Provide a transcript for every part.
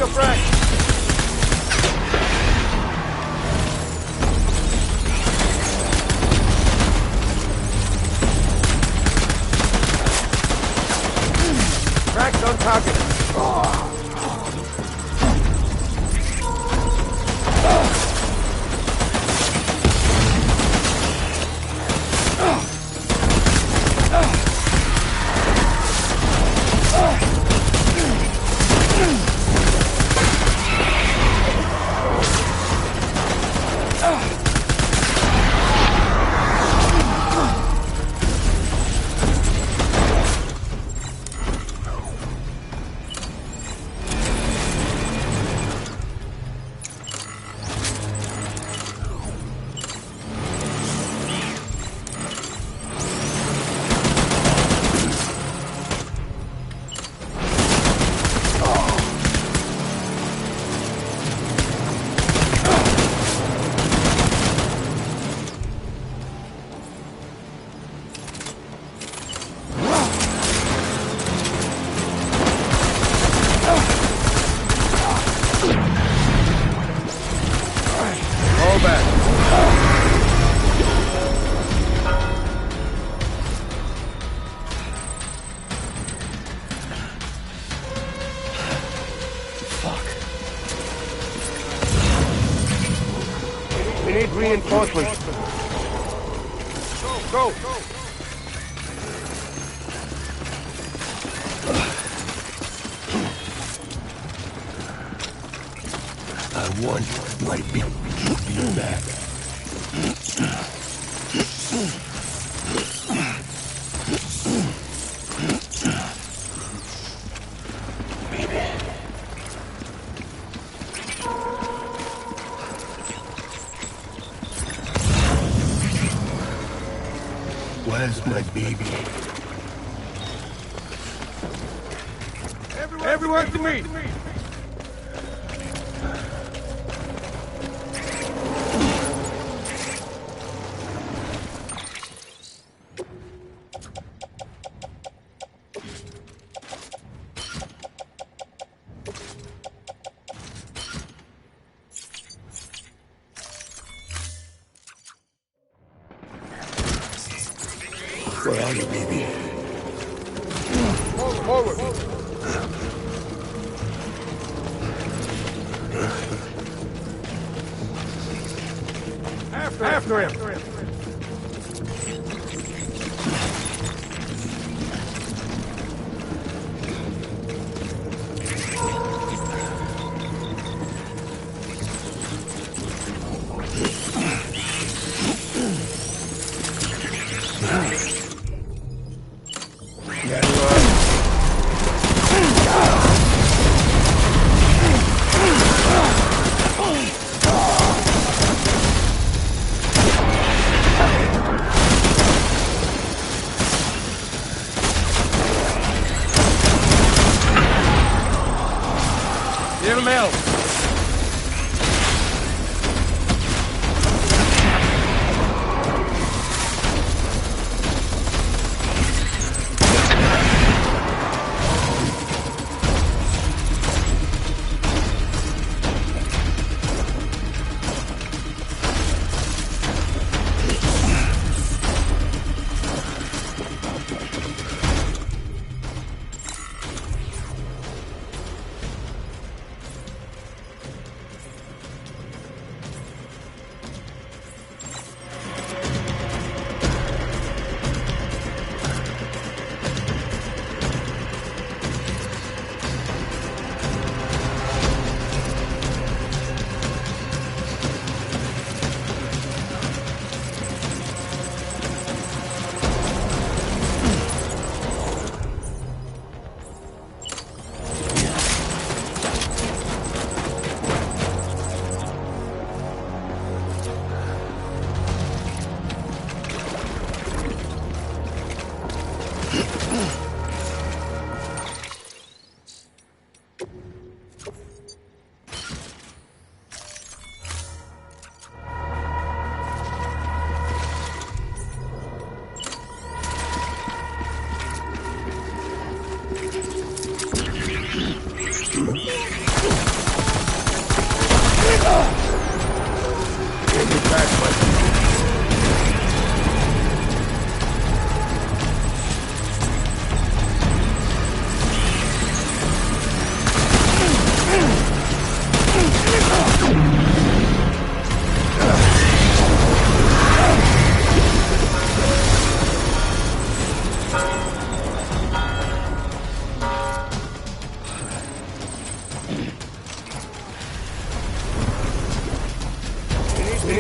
your frag. Frags on target. We need reinforcements. Go! I want my people back. Where's my baby? Everyone to me! Where are you, baby? Forward! After him! Give him help!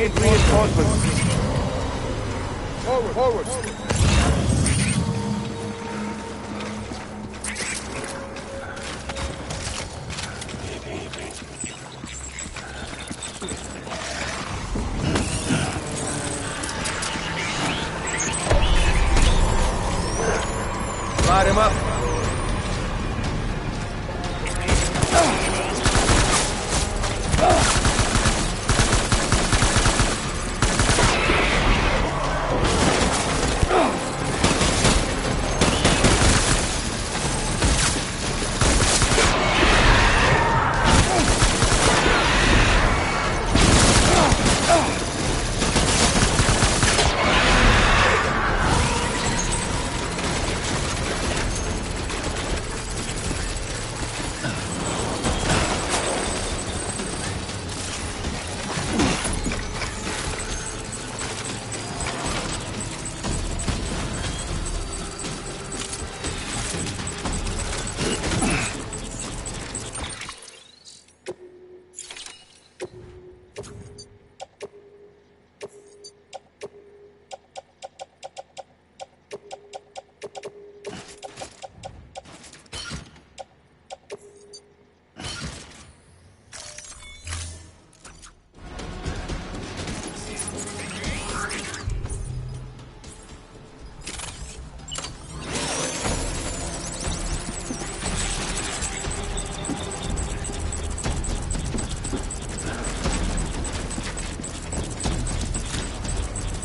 need reinforcements. Forward, forward. Light him up.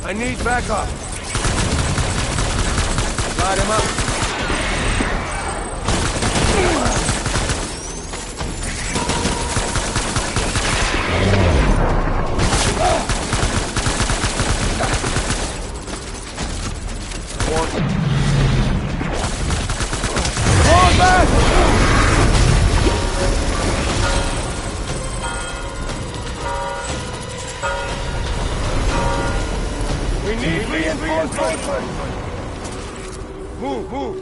I need backup. Light him up. Fall back! We need reinforcements! Move, move!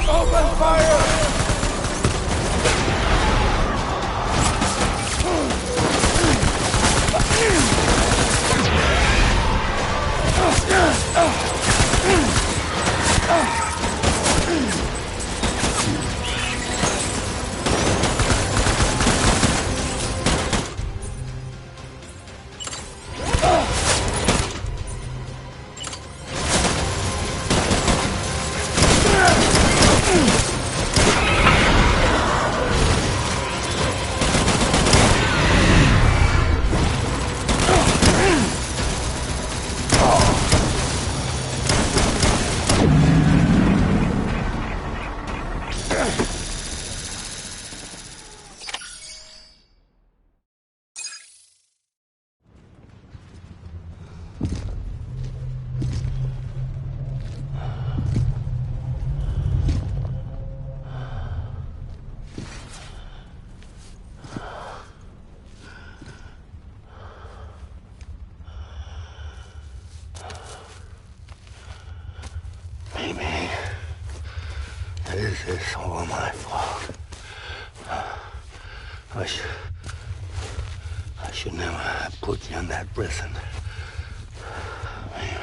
Open fire! Maybe this is all my fault. I should never have put you in that prison. Maybe.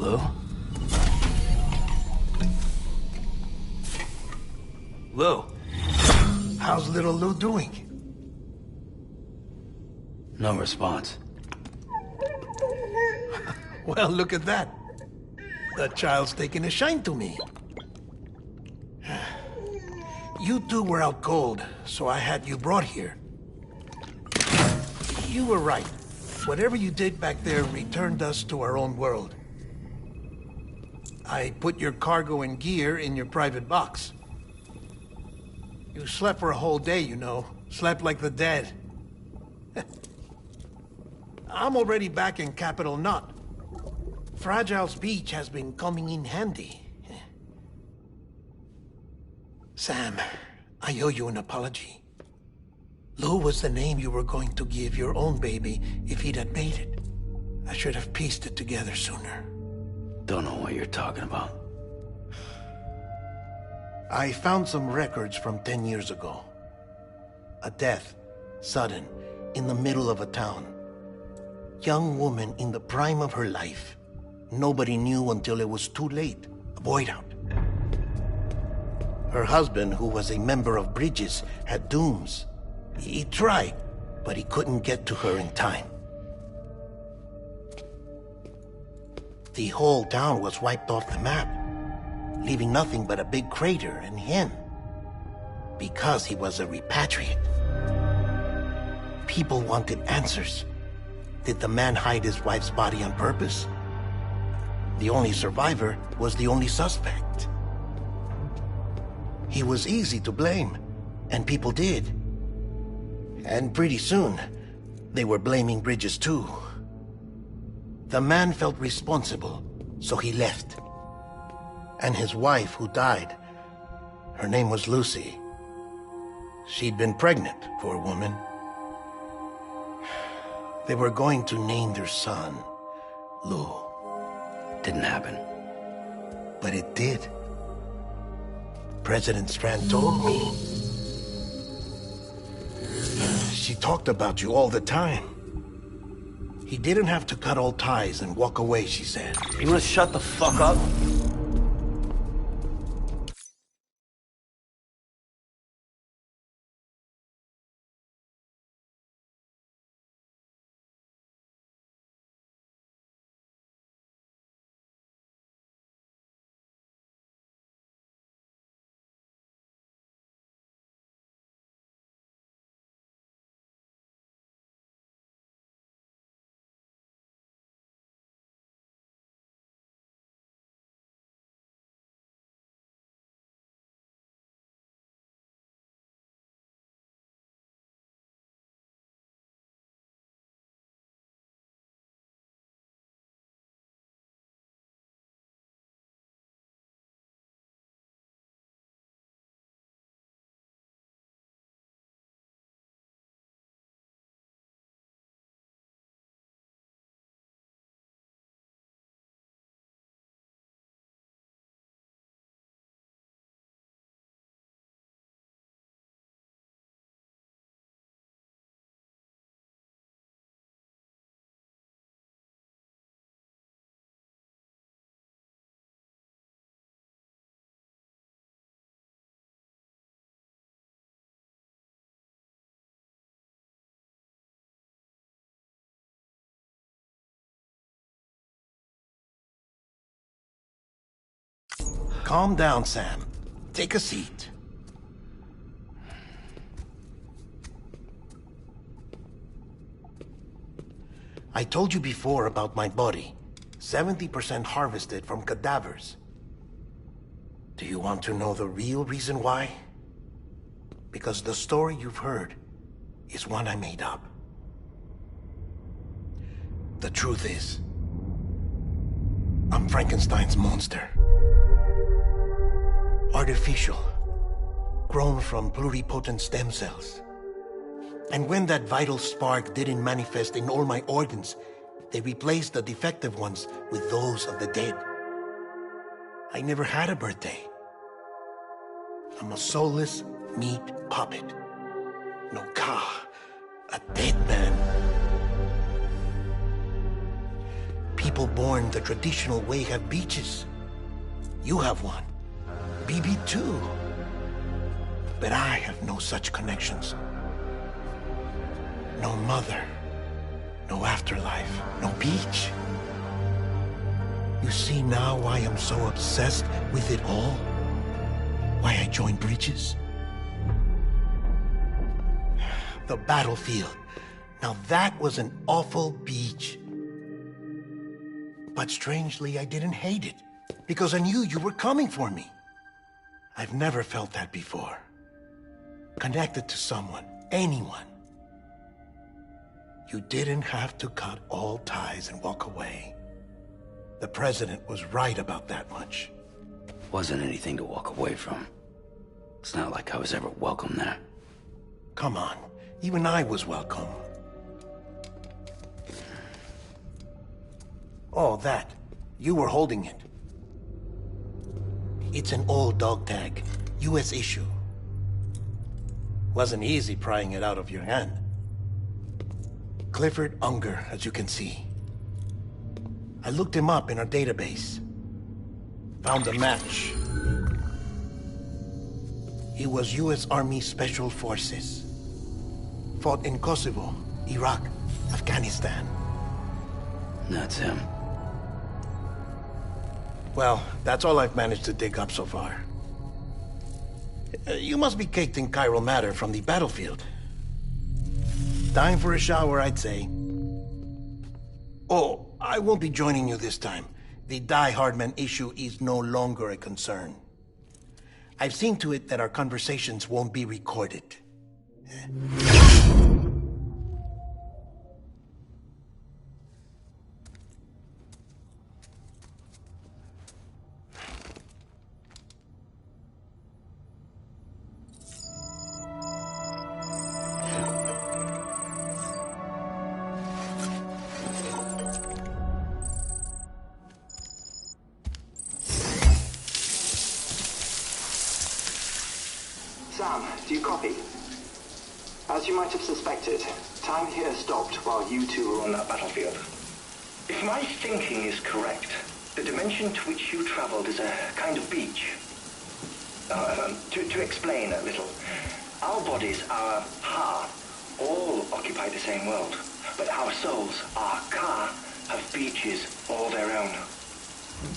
Lou? Lou? How's little Lou doing? No response. Well, look at that. The child's taking a shine to me. You two were out cold, so I had you brought here. You were right. Whatever you did back there returned us to our own world. I put your cargo and gear in your private box. You slept for a whole day, you know. Slept like the dead. I'm already back in Capital Knot. Fragile's beach has been coming in handy. Sam, I owe you an apology. Lou was the name you were going to give your own baby if he'd had made it. I should have pieced it together sooner. Don't know what you're talking about. I found some records from 10 years ago. A death, sudden, in the middle of a town. Young woman in the prime of her life. Nobody knew until it was too late. A void out. Her husband, who was a member of Bridges, had dooms. He tried, but he couldn't get to her in time. The whole town was wiped off the map, leaving nothing but a big crater and him. Because he was a repatriate. People wanted answers. Did the man hide his wife's body on purpose? The only survivor was the only suspect. He was easy to blame, and people did. And pretty soon, they were blaming Bridges too. The man felt responsible, so he left. And his wife, who died, her name was Lucy. She'd been pregnant for a woman. They were going to name their son Lou. Didn't happen. But it did. President Strand told me. She talked about you all the time. He didn't have to cut all ties and walk away, she said. You wanna shut the fuck up? Calm down, Sam. Take a seat. I told you before about my body. 70% harvested from cadavers. Do you want to know the real reason why? Because the story you've heard is one I made up. The truth is, I'm Frankenstein's monster. Artificial. Grown from pluripotent stem cells. And when that vital spark didn't manifest in all my organs, they replaced the defective ones with those of the dead. I never had a birthday. I'm a soulless meat puppet. No ka, a dead man. People born the traditional way have beaches. You have one. BB too. But I have no such connections. No mother. No afterlife. No beach. You see now why I'm so obsessed with it all? Why I joined Bridges? The battlefield. Now that was an awful beach. But strangely, I didn't hate it. Because I knew you were coming for me. I've never felt that before. Connected to someone, anyone. You didn't have to cut all ties and walk away. The president was right about that much. Wasn't anything to walk away from. It's not like I was ever welcome there. Come on, even I was welcome. Oh, that. You were holding it. It's an old dog tag, US issue. Wasn't easy prying it out of your hand. Clifford Unger, as you can see. I looked him up in our database. Found a match. He was US Army Special Forces. Fought in Kosovo, Iraq, Afghanistan. That's him. Well, that's all I've managed to dig up so far. You must be caked in chiral matter from the battlefield. Time for a shower, I'd say. Oh, I won't be joining you this time. The Die Hardman issue is no longer a concern. I've seen to it that our conversations won't be recorded. Sam, do you copy? As you might have suspected, time here stopped while you two were on that battlefield. If my thinking is correct, the dimension to which you traveled is a kind of beach. To explain a little, our bodies, our ha, all occupy the same world, but our souls, our ka, have beaches all their own.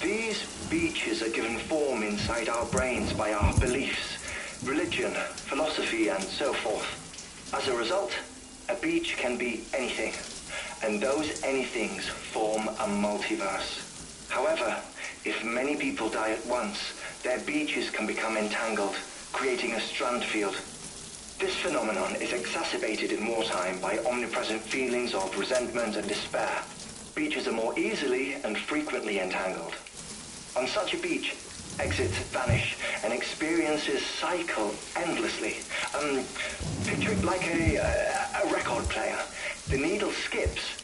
These beaches are given form inside our brains by our beliefs, religion, philosophy, and so forth. As a result, a beach can be anything, and those anythings form a multiverse. However, if many people die at once, their beaches can become entangled, creating a strand field. This phenomenon is exacerbated in wartime by omnipresent feelings of resentment and despair. Beaches are more easily and frequently entangled. On such a beach, exits vanish, and experiences cycle endlessly. Picture it like a record player. The needle skips,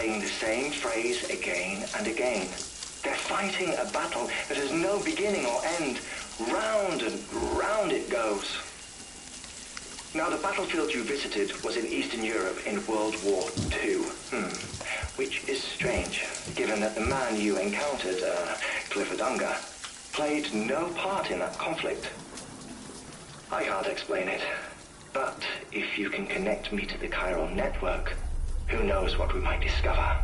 replaying the same phrase again and again. They're fighting a battle that has no beginning or end. Round and round it goes. Now, the battlefield you visited was in Eastern Europe in World War II. Which is strange, given that the man you encountered, Clifford Unger, played no part in that conflict. I can't explain it, but if you can connect me to the chiral network, who knows what we might discover.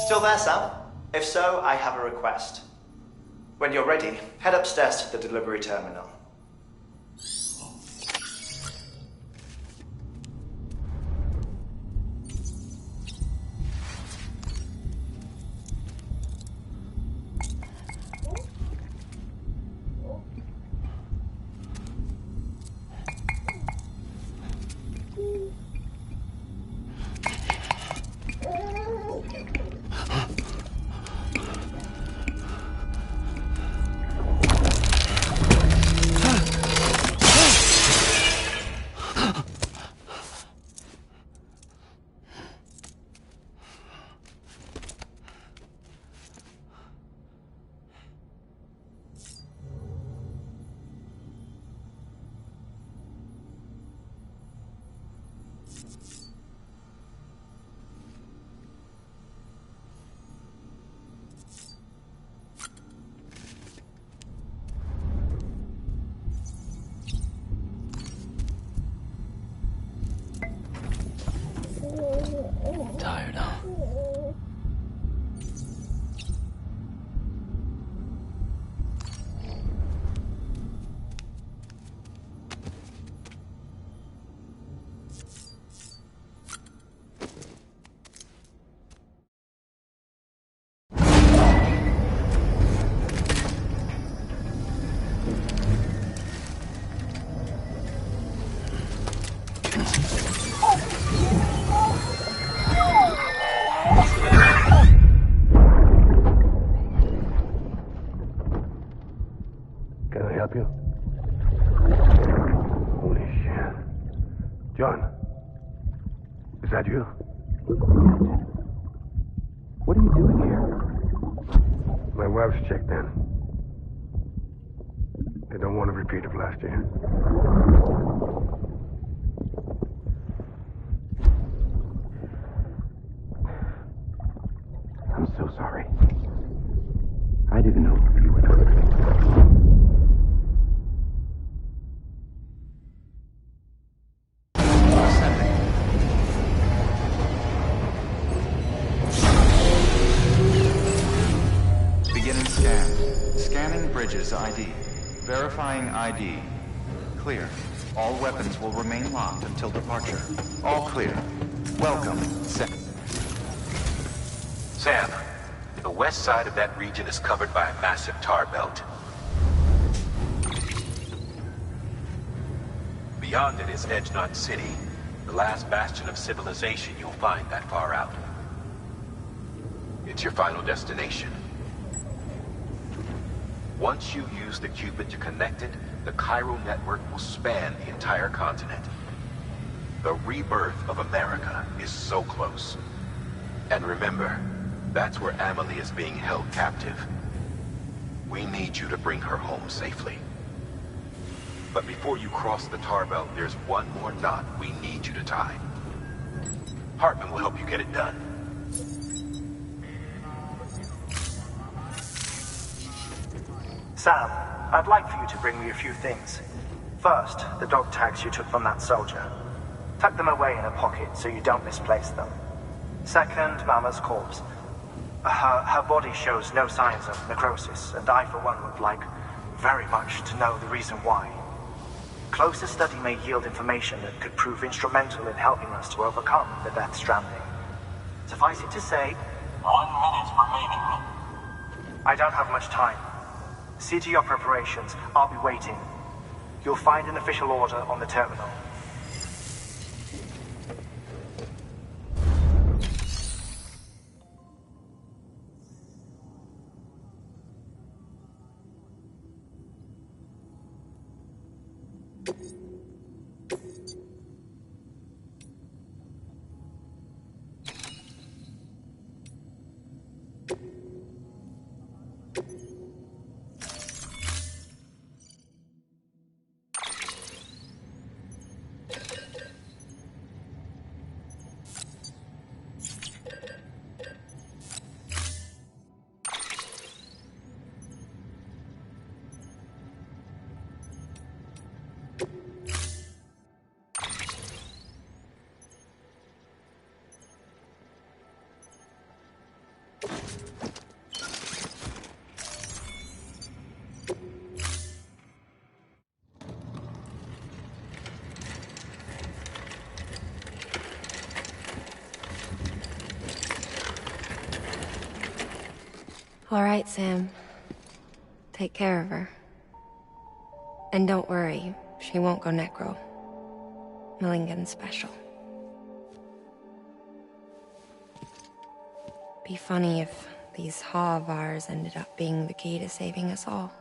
Still there, Sam? If so, I have a request. When you're ready, head upstairs to the delivery terminal. Tired, huh? Can I help you? Holy shit. John, is that you? What are you doing here? My wife's checked in. They don't want a repeat of last year. I'm so sorry. I didn't know you were coming. Beginning scan. Scanning Bridges ID. Verifying ID. Clear. All weapons will remain locked until departure. All clear. Welcome, Sam, the west side of that region is covered by a massive tar belt. Beyond it is Edge Knot City, the last bastion of civilization you'll find that far out. It's your final destination. Once you use the Cupid to connect it, the chiral network will span the entire continent. The rebirth of America is so close. And remember, that's where Amelie is being held captive. We need you to bring her home safely. But before you cross the tar belt, there's one more knot we need you to tie. Hartman will help you get it done. Sam, I'd like for you to bring me a few things. First, the dog tags you took from that soldier. Tuck them away in a pocket so you don't misplace them. Second, Mama's corpse. Her body shows no signs of necrosis, and I, for one, would like very much to know the reason why. Closer study may yield information that could prove instrumental in helping us to overcome the Death Stranding. Suffice it to say, 1 minute remaining. I don't have much time. See to your preparations. I'll be waiting. You'll find an official order on the terminal. All right, Sam. Take care of her. And don't worry, she won't go necro. Milligan's special. Be funny if these Ha of ours ended up being the key to saving us all.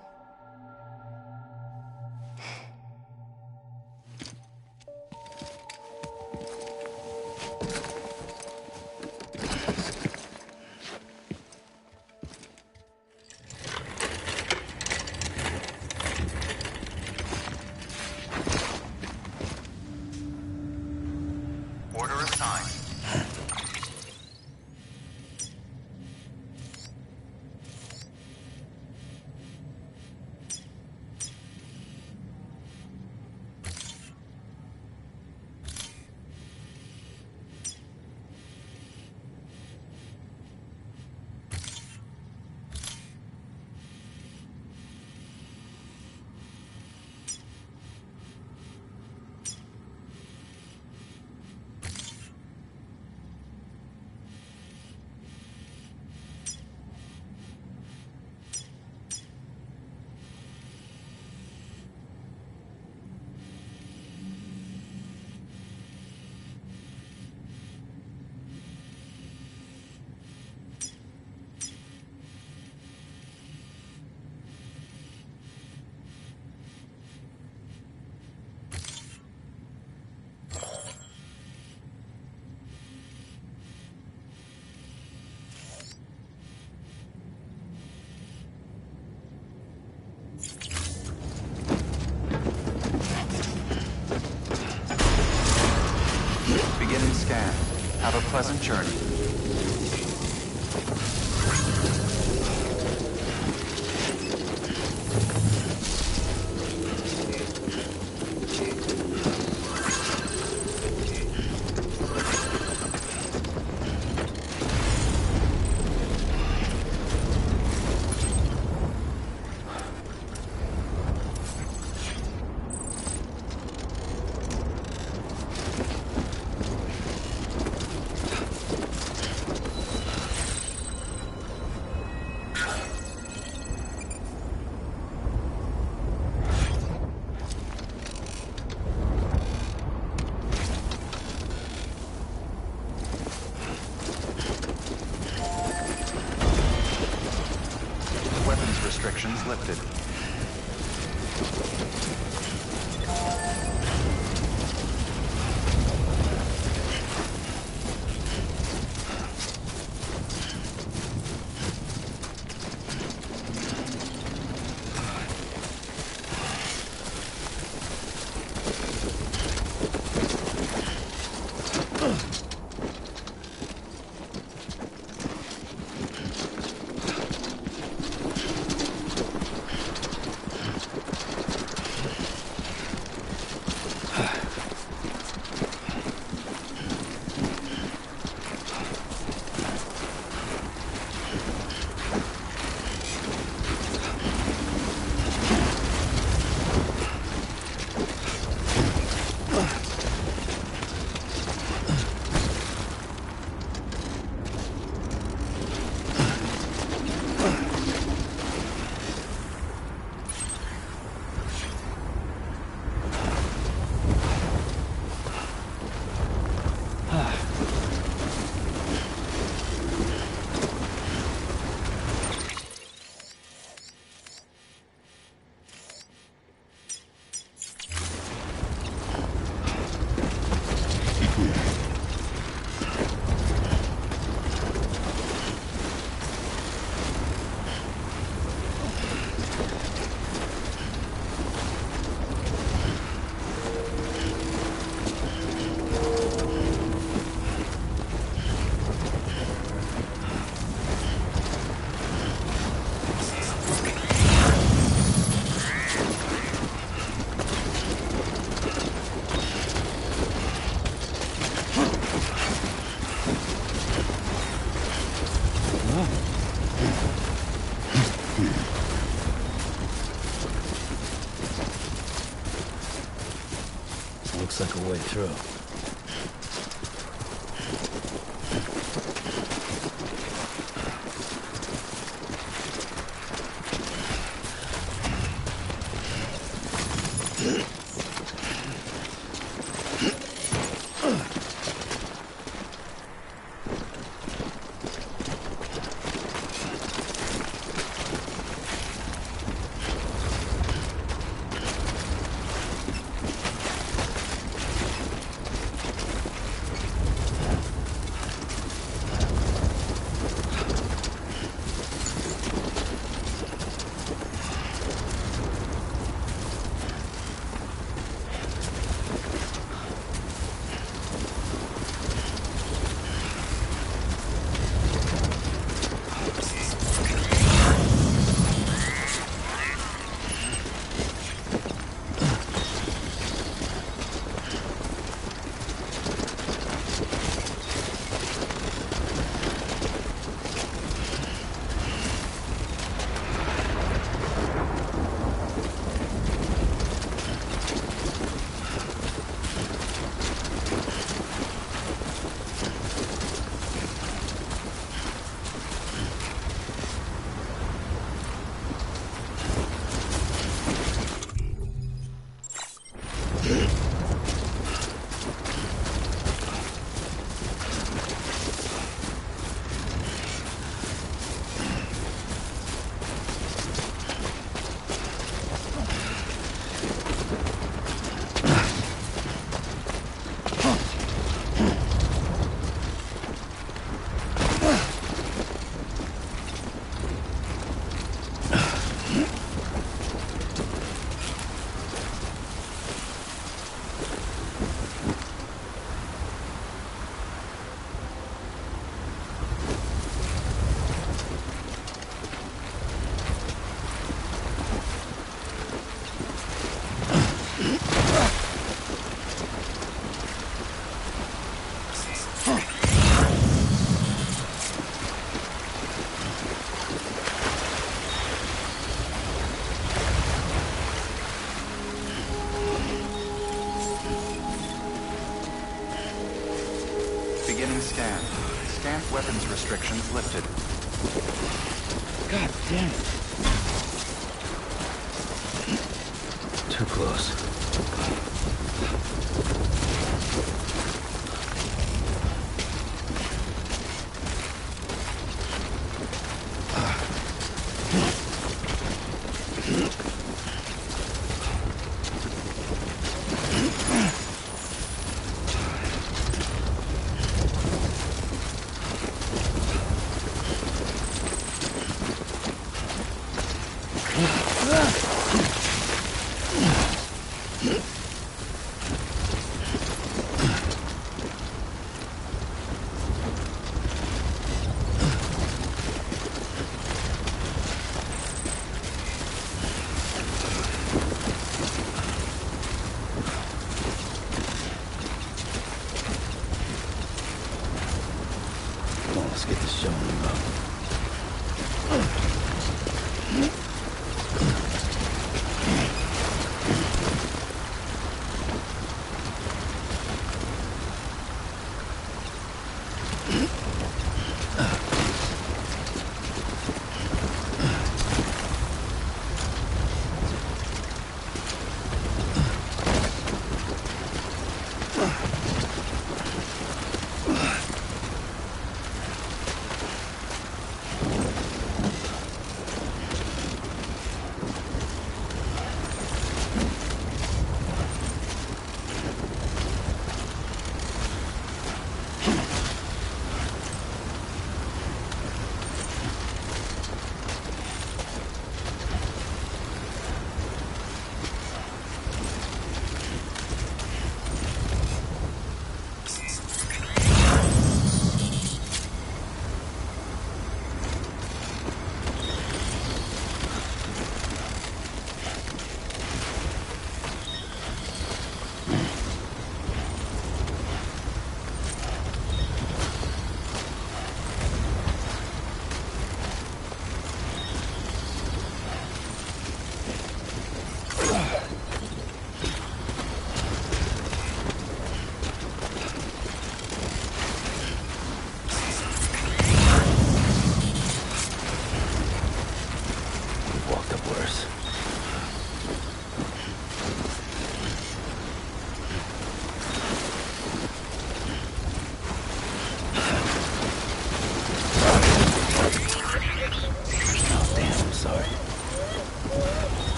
Order assigned. Beginning scan. Have a pleasant journey. Weapons restrictions lifted. Looks like a way through. Beginning scan. Scant weapons restrictions lifted. God damn it. Too close. Let's get this show on the road.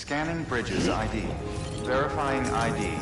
Scanning Bridges ID. Verifying ID.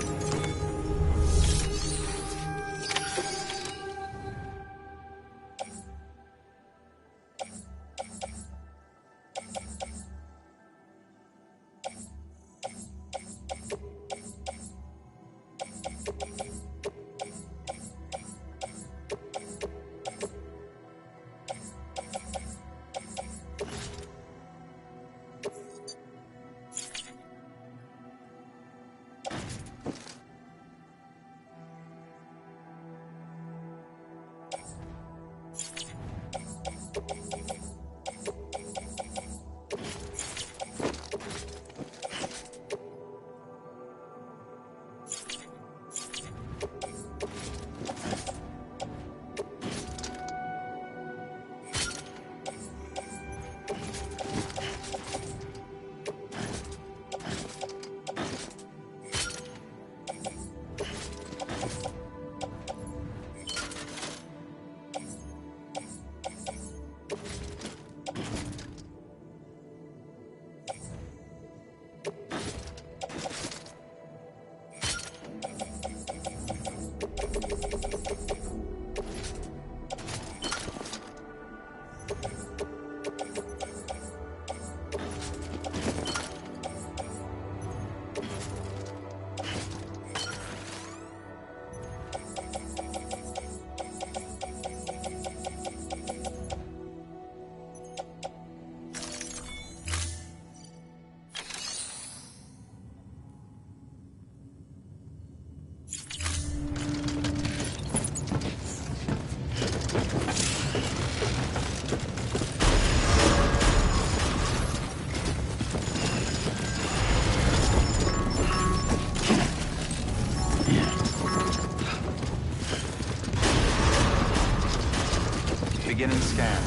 Beginning scan.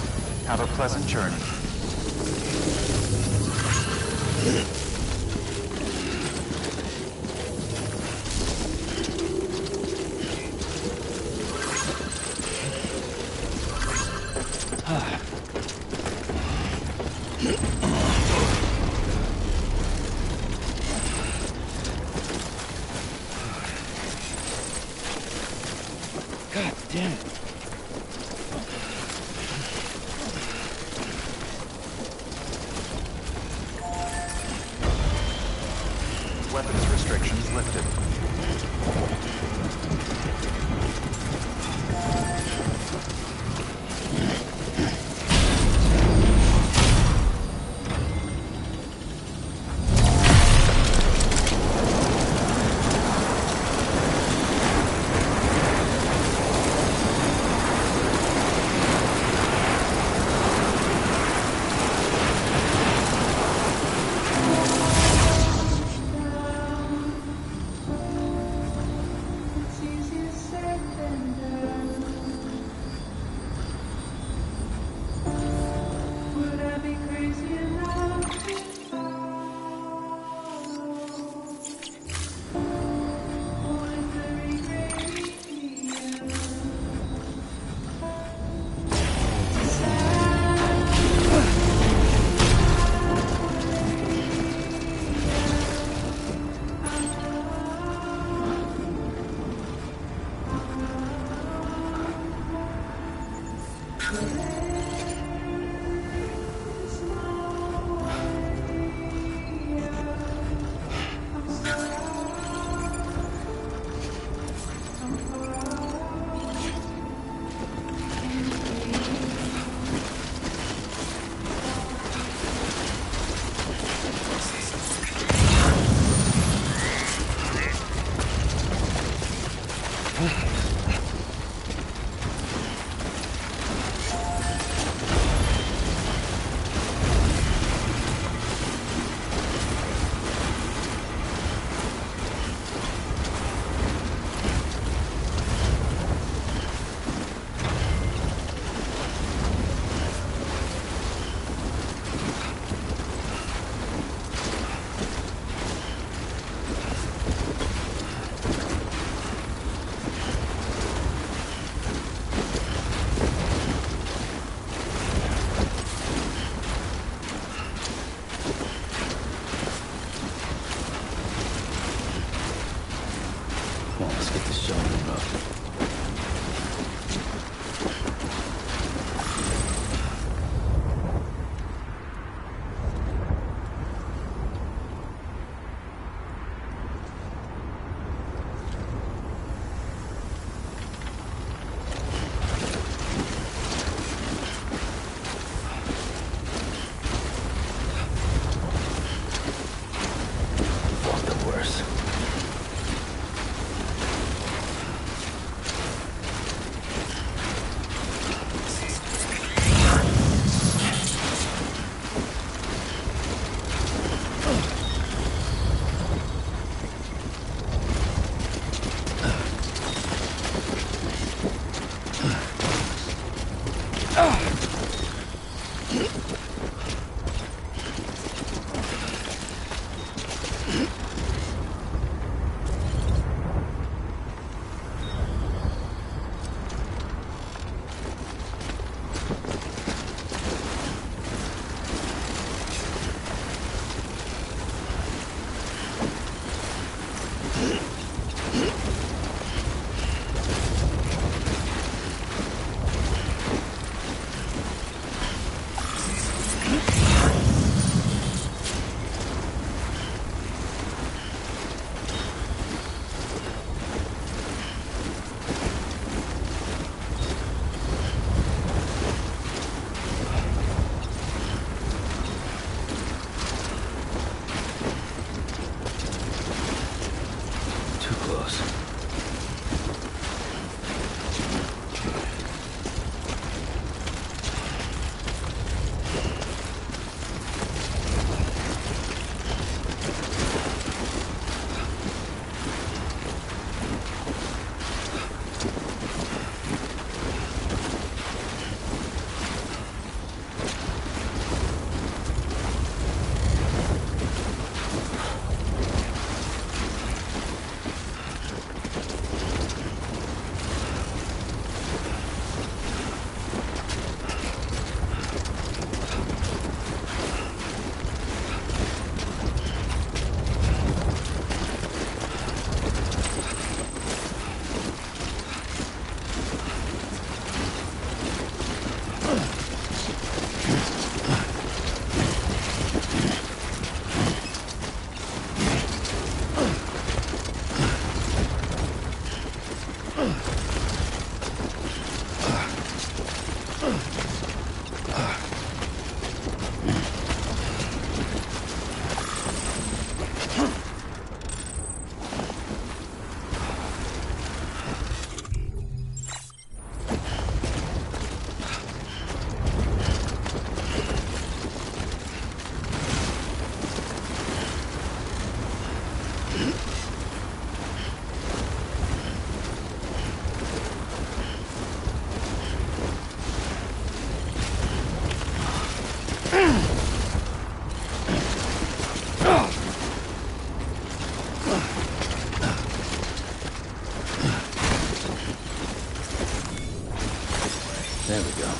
Have a pleasant journey. God damn it. Weapons restrictions lifted. Get the show on the road. There we go.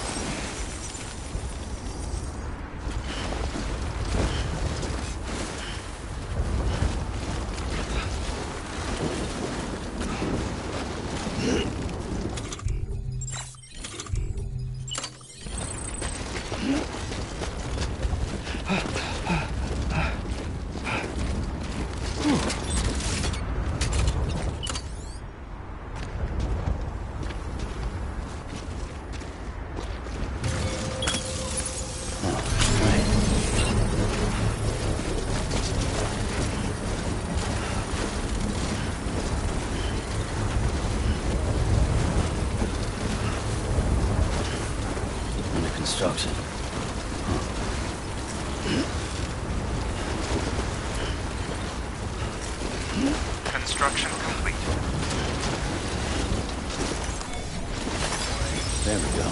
Construction. Construction complete. There we go.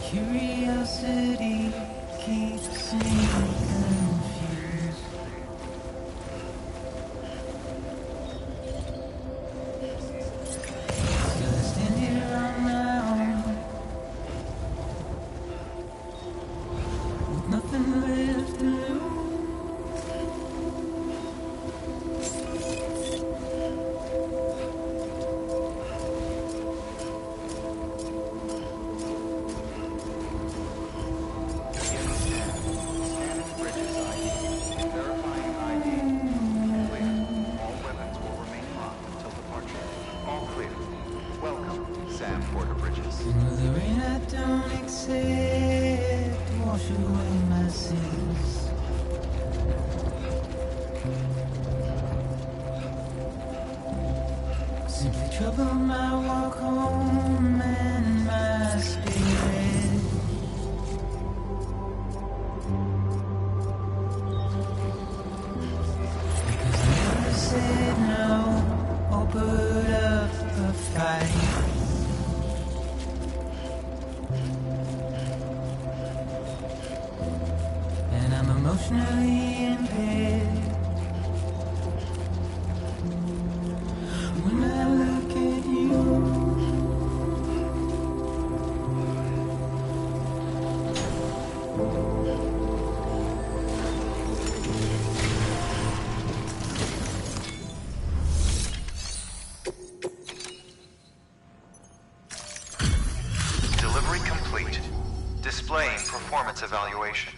Curiosity keeps me confused. Still I stand here on my own, with nothing left to lose. The rain I don't accept wash away my sins. Simply trouble my walk home and my spirit. Because I never said no or put up a fight. And I'm emotionally impaired. When I look at you, Delivery complete. Displaying performance evaluation.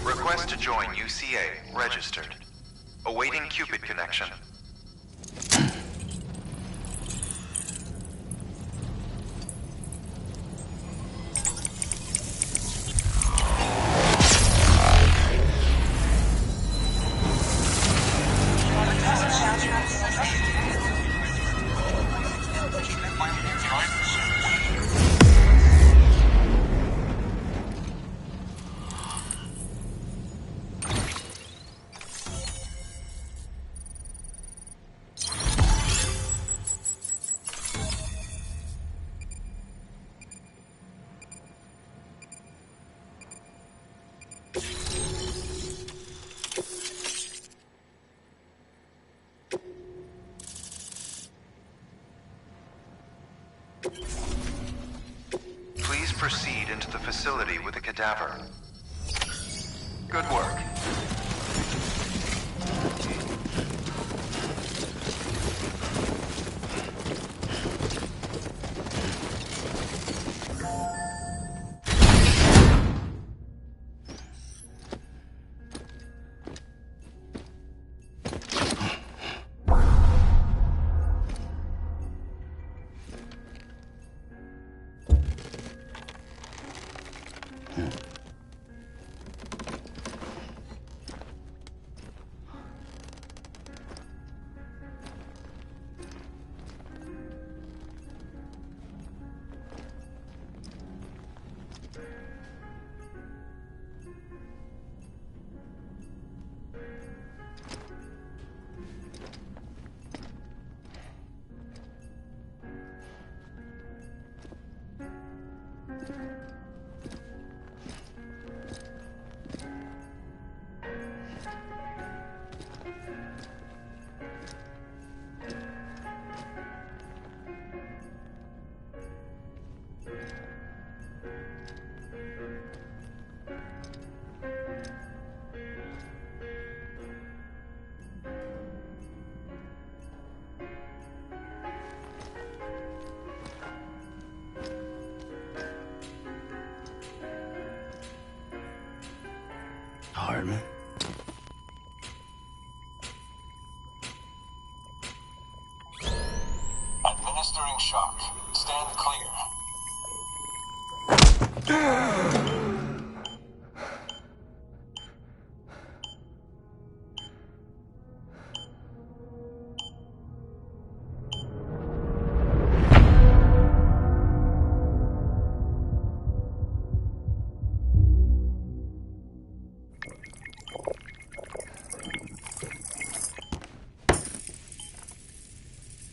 Request to join UCA. Registered. Awaiting Cupid connection. Please proceed into the facility with the cadaver. Good work.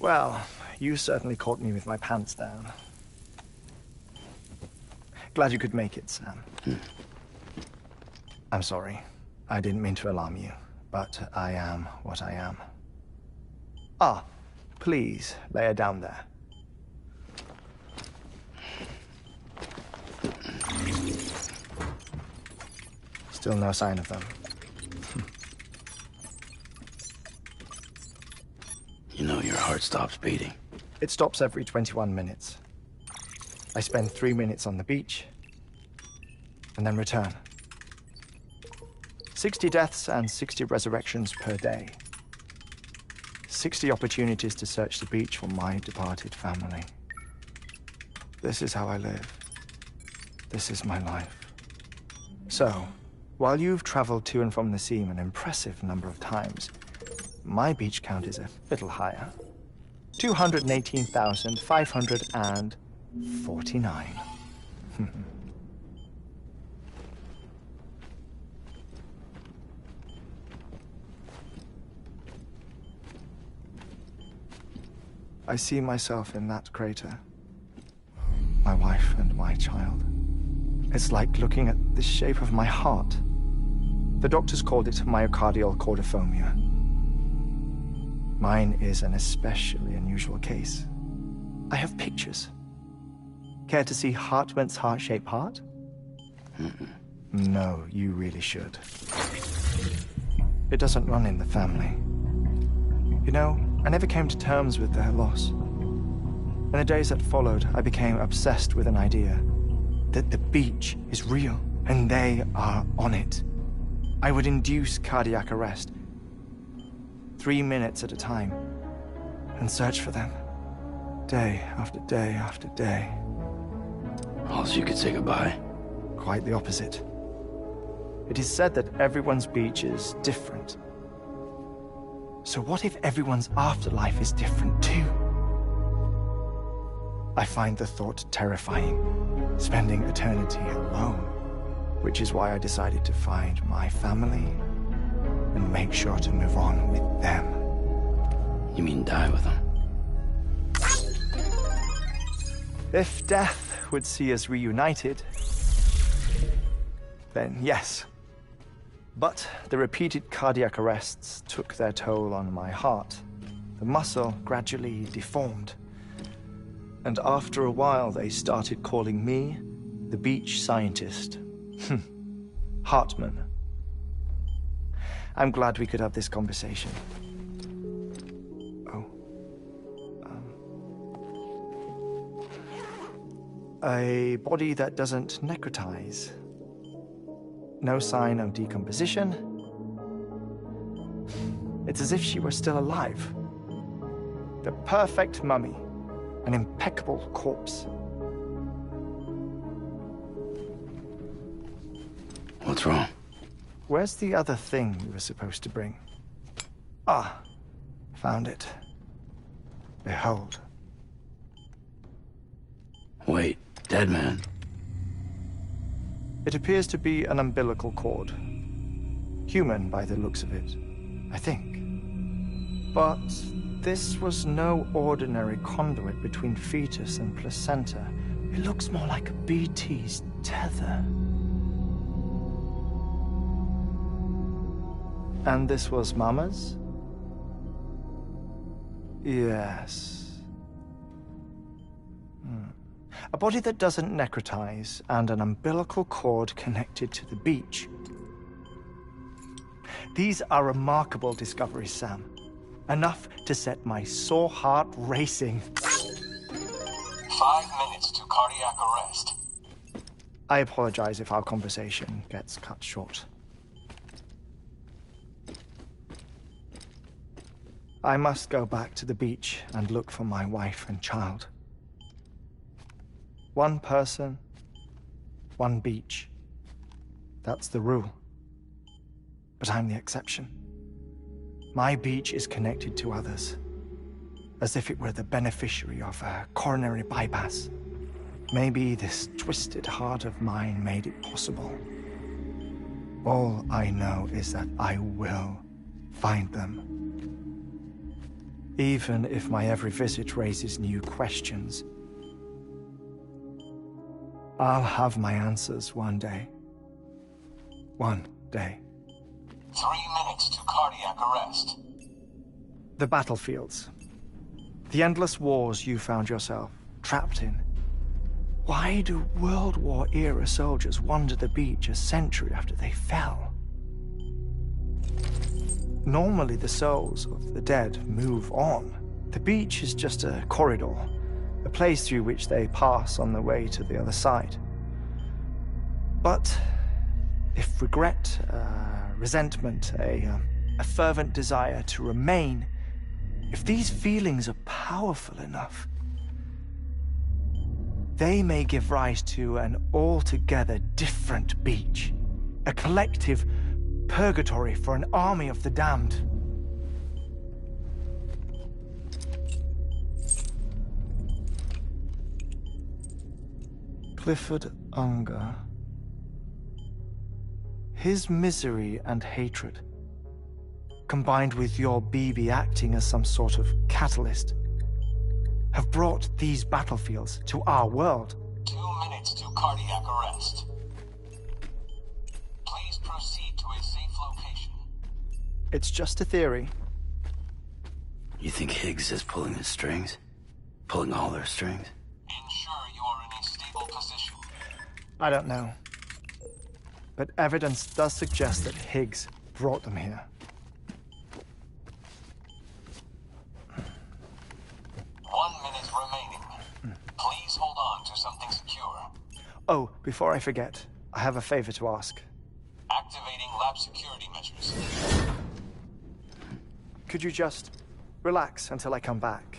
Well, you certainly caught me with my pants down. Glad you could make it, Sam. I'm sorry. I didn't mean to alarm you, but I am what I am. Ah, please, lay her down there. Still no sign of them. You know your heart stops beating. It stops every 21 minutes. I spend 3 minutes on the beach, and then return. 60 deaths and 60 resurrections per day. 60 opportunities to search the beach for my departed family. This is how I live. This is my life. So, while you've traveled to and from the seam an impressive number of times, my beach count is a little higher. 218,549. I see myself in that crater. My wife and my child. It's like looking at the shape of my heart. The doctors called it myocardial chordophobia. Mine is an especially unusual case. I have pictures. Care to see Hartman's heart-shaped heart? No, you really should. It doesn't run in the family. You know, I never came to terms with their loss. In the days that followed, I became obsessed with an idea that the beach is real and they are on it. I would induce cardiac arrest, 3 minutes at a time, and search for them, day after day after day. Also, you could say goodbye. Quite the opposite. It is said that everyone's beach is different. So what if everyone's afterlife is different too? I find the thought terrifying, spending eternity alone, which is why I decided to find my family and make sure to move on with them. You mean die with them? If death would see us reunited, then yes. But the repeated cardiac arrests took their toll on my heart. The muscle gradually deformed. And after a while, they started calling me the beach scientist. Hartman. I'm glad we could have this conversation. Oh. A body that doesn't necrotize. No sign of decomposition. It's as if she were still alive. The perfect mummy. An impeccable corpse. What's wrong? Where's the other thing you were supposed to bring? Ah, found it. Behold. Wait, dead man. It appears to be an umbilical cord. Human by the looks of it, I think. But this was no ordinary conduit between fetus and placenta. It looks more like a BT's tether. And this was Mama's? Yes. A body that doesn't necrotize and an umbilical cord connected to the beach. These are remarkable discoveries, Sam. Enough to set my sore heart racing. 5 minutes to cardiac arrest. I apologize if our conversation gets cut short. I must go back to the beach and look for my wife and child. One person, one beach. That's the rule. But I'm the exception. My beach is connected to others, as if it were the beneficiary of a coronary bypass. Maybe this twisted heart of mine made it possible. All I know is that I will find them. even if my every visit raises new questions. I'll have my answers one day. One day. 3 minutes to cardiac arrest. The battlefields. The endless wars you found yourself trapped in. Why do World War-era soldiers wander the beach a century after they fell? Normally the souls of the dead move on. The beach is just a corridor, a place through which they pass on the way to the other side. But if regret, resentment, a fervent desire to remain, if these feelings are powerful enough, they may give rise to an altogether different beach, a collective purgatory for an army of the damned. Clifford Unger. His misery and hatred, combined with your BB acting as some sort of catalyst, have brought these battlefields to our world. 2 minutes to cardiac arrest. Please proceed to a safe location. It's just a theory. You think Higgs is pulling the strings? Pulling all their strings? Ensure you are in a stable position. I don't know. But evidence does suggest that Higgs brought them here. 1 minute remaining. Please hold on to something secure. Oh, before I forget, I have a favor to ask. Activating lab security measures. Could you just relax until I come back?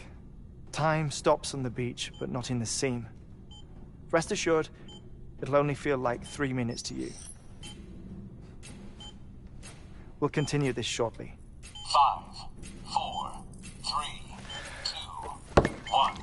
Time stops on the beach, but not in the scene. Rest assured, it'll only feel like 3 minutes to you. We'll continue this shortly. 5, 4, 3, 2, 1.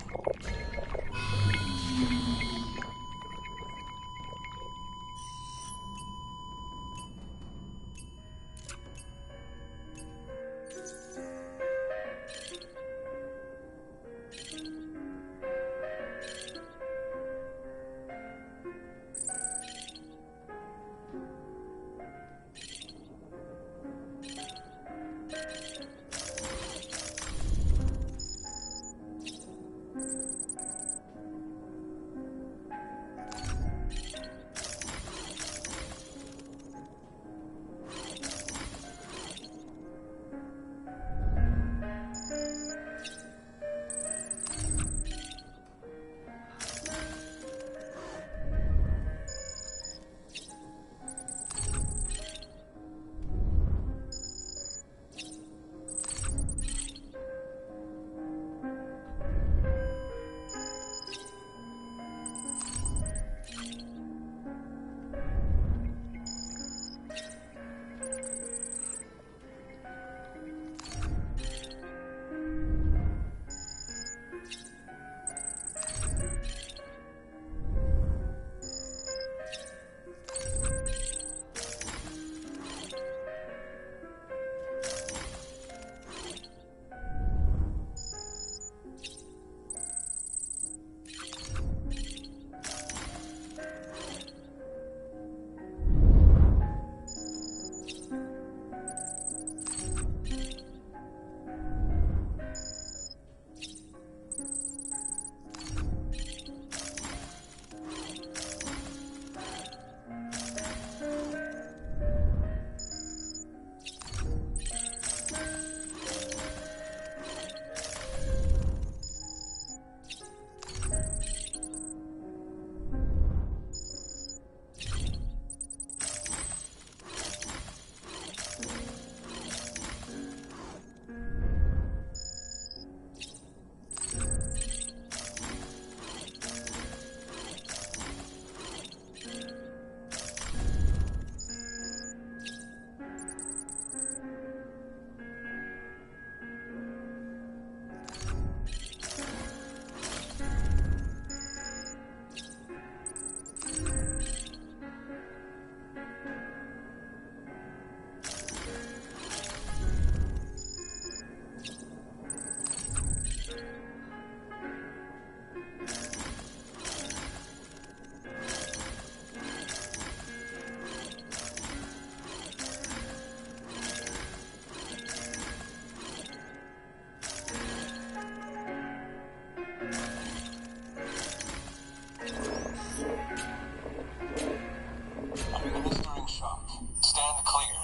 Administering shock. Stand clear.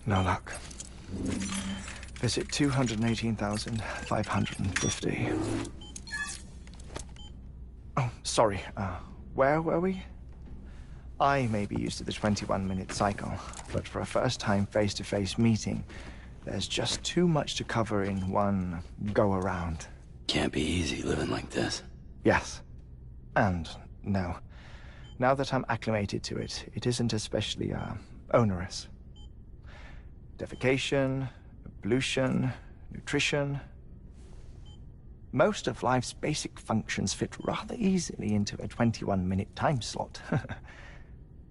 No luck. Visit 218,550. Oh, sorry. Where were we? I may be used to the 21-minute cycle, but for a first-time face-to-face meeting, there's just too much to cover in one go-around. Can't be easy living like this. Yes. And no. Now that I'm acclimated to it, it isn't especially, onerous. Defecation, ablution, nutrition. Most of life's basic functions fit rather easily into a 21-minute time slot.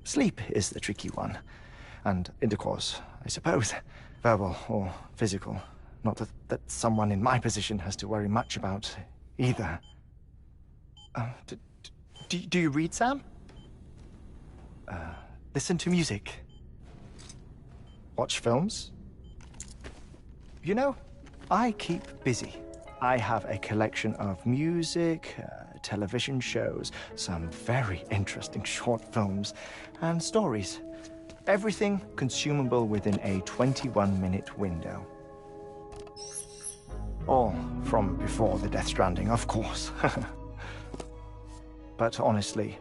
Sleep is the tricky one. And intercourse, I suppose. Verbal or physical. Not that someone in my position has to worry much about either. Do you read, Sam? Listen to music. Watch films. You know, I keep busy. I have a collection of music, television shows, some very interesting short films, and stories. Everything consumable within a 21-minute window. All from before the Death Stranding, of course. But honestly,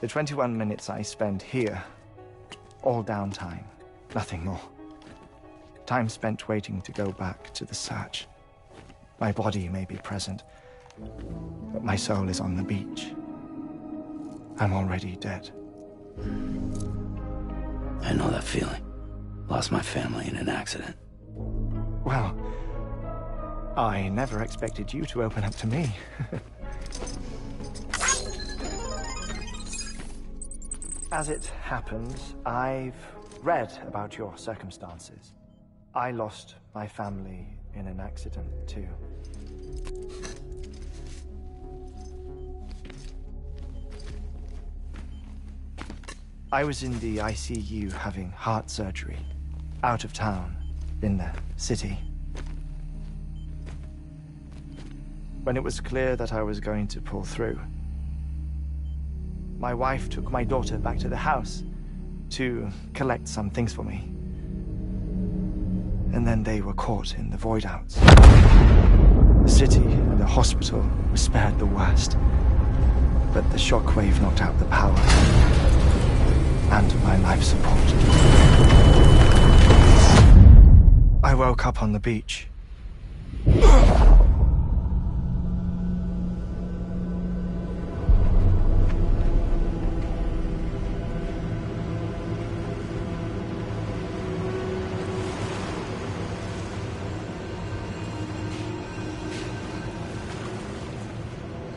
the 21 minutes I spend here, all downtime, nothing more. Time spent waiting to go back to the search. My body may be present, but my soul is on the beach. I'm already dead. I know that feeling. Lost my family in an accident. Well, I never expected you to open up to me. As it happens, I've read about your circumstances. I lost my family in an accident, too. I was in the ICU having heart surgery, out of town, in the city. When it was clear that I was going to pull through, my wife took my daughter back to the house to collect some things for me. And then they were caught in the void-outs. The city and the hospital were spared the worst, but the shockwave knocked out the power and my life support. I woke up on the beach.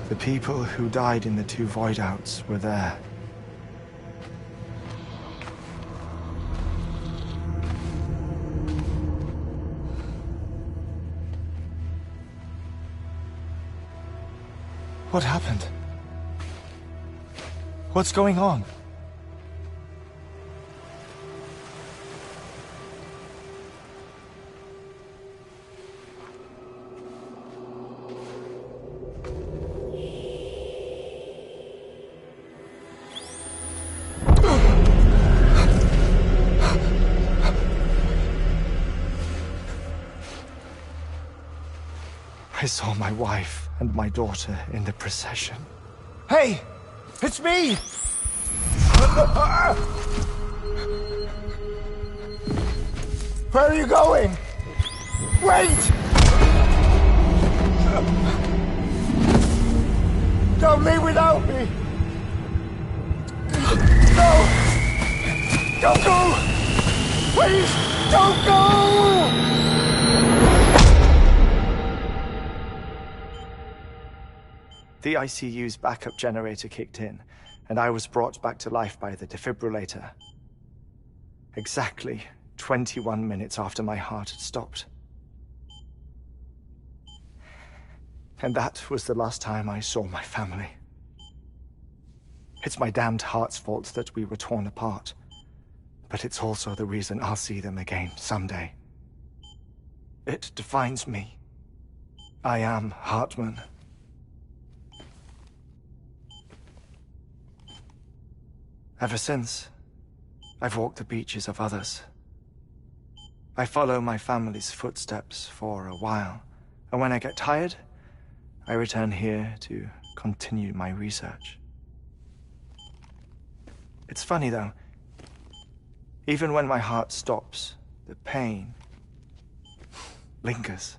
The people who died in the two void-outs were there. What happened? What's going on? I saw my wife and my daughter in the procession. Hey! It's me! Where are you going? Wait! Don't leave without me! No! Don't go! Please, don't go! The ICU's backup generator kicked in, and I was brought back to life by the defibrillator. Exactly 21 minutes after my heart had stopped. And that was the last time I saw my family. It's my damned heart's fault that we were torn apart. But it's also the reason I'll see them again someday. It defines me. I am Hartman. Ever since, I've walked the beaches of others. I follow my family's footsteps for a while, and when I get tired, I return here to continue my research. It's funny though, even when my heart stops, the pain lingers.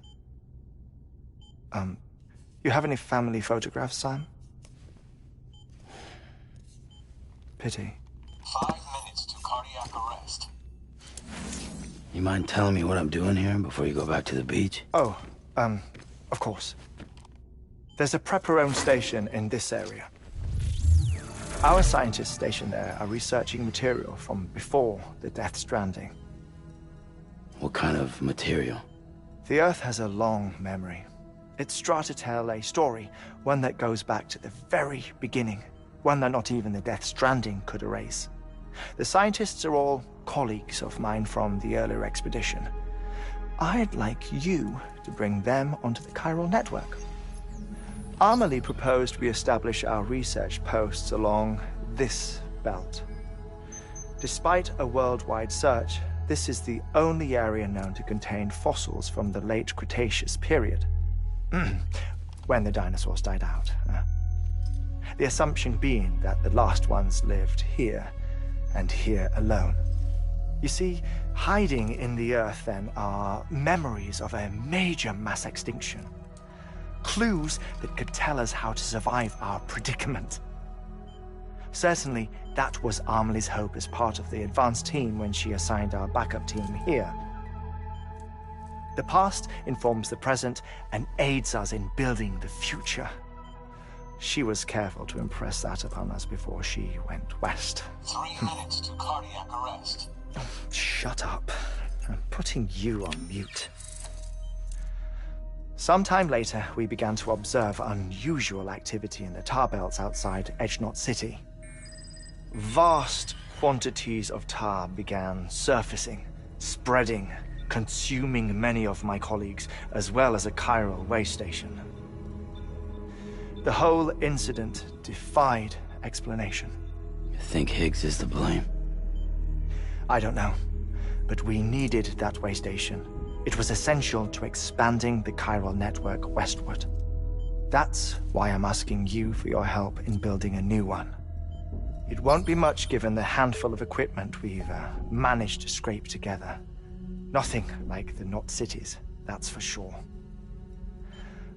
You have any family photographs, Sam? Pity. 5 minutes to cardiac arrest. You mind telling me what I'm doing here before you go back to the beach? Oh, of course. There's a Prepperone station in this area. Our scientists stationed there are researching material from before the Death Stranding. What kind of material? The Earth has a long memory. It's trying to tell a story, one that goes back to the very beginning, one that not even the Death Stranding could erase. The scientists are all colleagues of mine from the earlier expedition. I'd like you to bring them onto the chiral network. Amelie proposed we establish our research posts along this belt. Despite a worldwide search, this is the only area known to contain fossils from the late Cretaceous period, when the dinosaurs died out. The assumption being that the last ones lived here, and here alone. You see, hiding in the Earth then are memories of a major mass extinction. Clues that could tell us how to survive our predicament. Certainly, that was Amelie's hope as part of the advanced team when she assigned our backup team here. The past informs the present and aids us in building the future. She was careful to impress that upon us before she went west. 3 minutes to cardiac arrest. Oh, shut up. I'm putting you on mute. Sometime later, we began to observe unusual activity in the tar belts outside Edgenot City. Vast quantities of tar began surfacing, spreading, consuming many of my colleagues, as well as a chiral way station. The whole incident defied explanation. You think Higgs is to blame? I don't know, but we needed that way station. It was essential to expanding the chiral network westward. That's why I'm asking you for your help in building a new one. It won't be much given the handful of equipment we've managed to scrape together. Nothing like the Knot cities, that's for sure.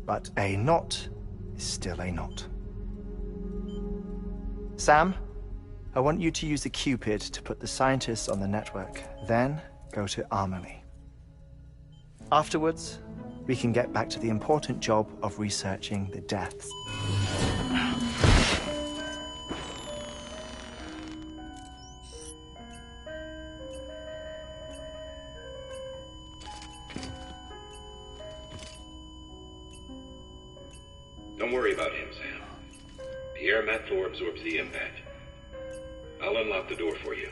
But a knot is still a knot. Sam, I want you to use the Cupid to put the scientists on the network, then go to Amelie. Afterwards, we can get back to the important job of researching the deaths. Don't worry about him, Sam. The air mat floor absorbs the impact. I'll unlock the door for you.